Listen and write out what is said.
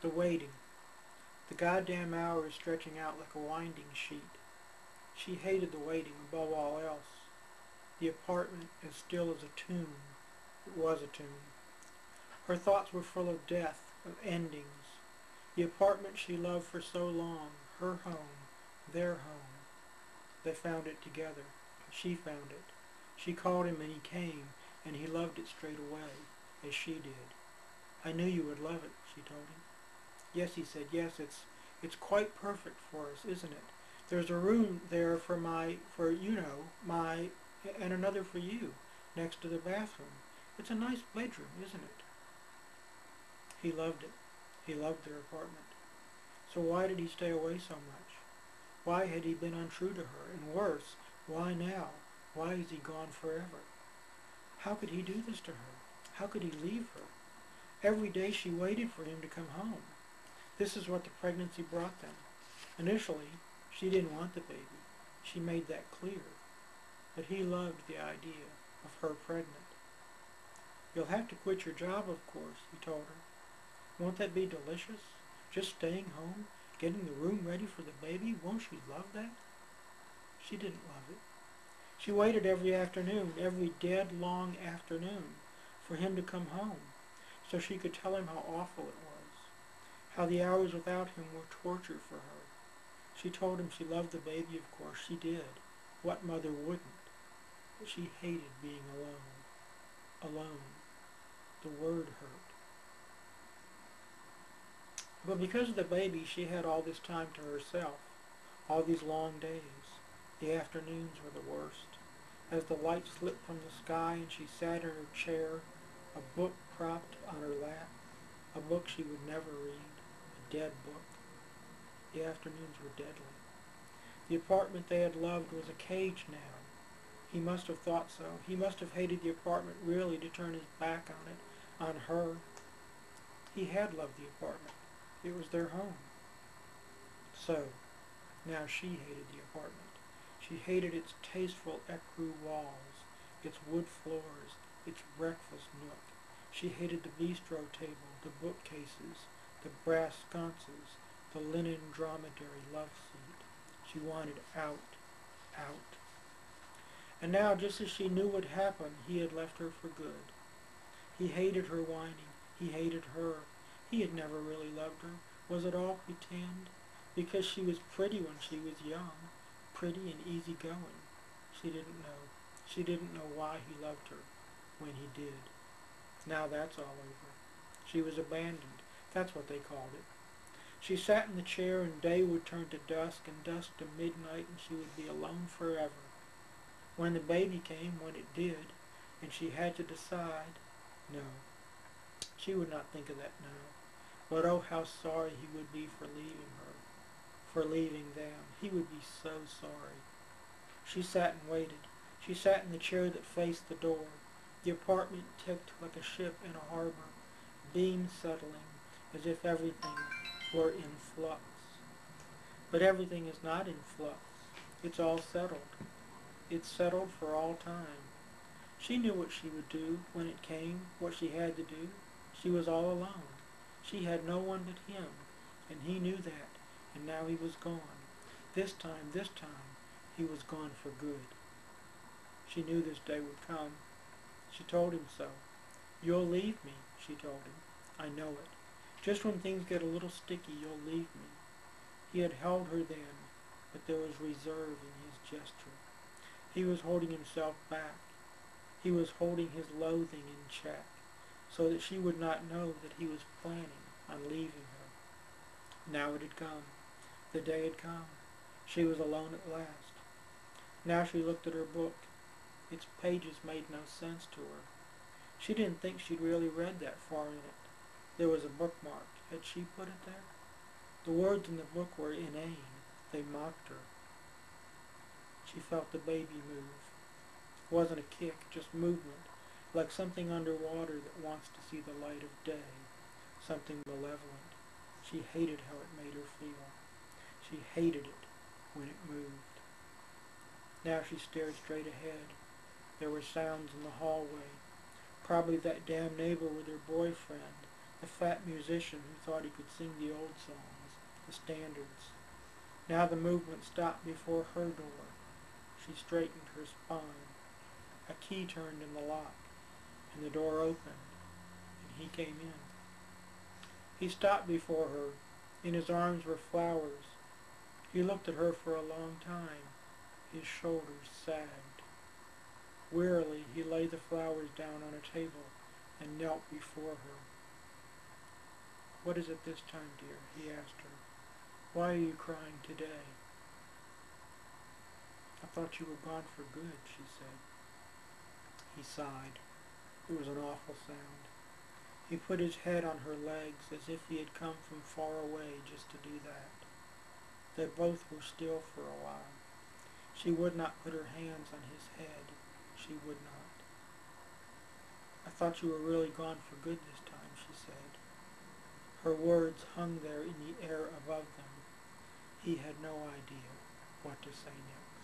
The waiting. The goddamn hour is stretching out like a winding sheet. She hated the waiting above all else. The apartment, as still as a tomb, it was a tomb. Her thoughts were full of death, of endings. The apartment she loved for so long, her home, their home. They found it together. She found it. She called him and he came, and he loved it straight away, as she did. I knew you would love it, she told him. Yes, he said, yes, it's quite perfect for us, isn't it? There's a room there for and another for you, next to the bathroom. It's a nice bedroom, isn't it? He loved it. He loved their apartment. So why did he stay away so much? Why had he been untrue to her? And worse, why now? Why is he gone forever? How could he do this to her? How could he leave her? Every day she waited for him to come home. This is what the pregnancy brought them. Initially, she didn't want the baby. She made that clear. But he loved the idea of her pregnant. You'll have to quit your job, of course, he told her. Won't that be delicious? Just staying home, getting the room ready for the baby. Won't you love that? She didn't love it. She waited every afternoon, every dead long afternoon, for him to come home, so she could tell him how awful it was, how the hours without him were torture for her. She told him she loved the baby, of course, she did. What mother wouldn't? But she hated being alone. Alone. The word hurt. But because of the baby, she had all this time to herself, all these long days. The afternoons were the worst. As the light slipped from the sky and she sat in her chair, a book propped on her lap, a book she would never read, a dead book. The afternoons were deadly. The apartment they had loved was a cage now. He must have thought so. He must have hated the apartment really to turn his back on it, on her. He had loved the apartment. It was their home. So, now she hated the apartment. She hated its tasteful ecru walls, its wood floors, its breakfast nook. She hated the bistro table, the bookcases, the brass sconces, the linen dromedary love seat. She wanted out, out. And now, just as she knew would happen, he had left her for good. He hated her whining. He hated her. He had never really loved her. Was it all pretend? Because she was pretty when she was young, pretty and easygoing. She didn't know. She didn't know why he loved her when he did. Now that's all over. She was abandoned. That's what they called it. She sat in the chair and day would turn to dusk and dusk to midnight and she would be alone forever. When the baby came, when it did, and she had to decide, no. She would not think of that now. But oh, how sorry he would be for leaving her, for leaving them. He would be so sorry. She sat and waited. She sat in the chair that faced the door. The apartment ticked like a ship in a harbor, beams settling, as if everything were in flux. But everything is not in flux. It's all settled. It's settled for all time. She knew what she would do when it came, what she had to do. She was all alone. She had no one but him, and he knew that, and now he was gone. This time, he was gone for good. She knew this day would come. She told him so. You'll leave me, she told him. I know it. Just when things get a little sticky, you'll leave me. He had held her then, but there was reserve in his gesture. He was holding himself back. He was holding his loathing in check, so that she would not know that he was planning on leaving her. Now it had come. The day had come. She was alone at last. Now she looked at her book. Its pages made no sense to her. She didn't think she'd really read that far in it. There was a bookmark. Had she put it there? The words in the book were inane. They mocked her. She felt the baby move. It wasn't a kick, just movement, like something underwater that wants to see the light of day, something malevolent. She hated how it made her feel. She hated it when it moved. Now she stared straight ahead. There were sounds in the hallway. Probably that damn neighbor with her boyfriend, the fat musician who thought he could sing the old songs, the standards. Now the movement stopped before her door. She straightened her spine. A key turned in the lock, and the door opened, and he came in. He stopped before her. In his arms were flowers. He looked at her for a long time. His shoulders sagged. Wearily, he laid the flowers down on a table and knelt before her. "What is it this time, dear?" he asked her. "Why are you crying today?" "I thought you were gone for good," she said. He sighed. It was an awful sound. He put his head on her legs as if he had come from far away just to do that. They both were still for a while. She would not put her hands on his head. She would not. "I thought you were really gone for good this time," she said. Her words hung there in the air above them. He had no idea what to say next.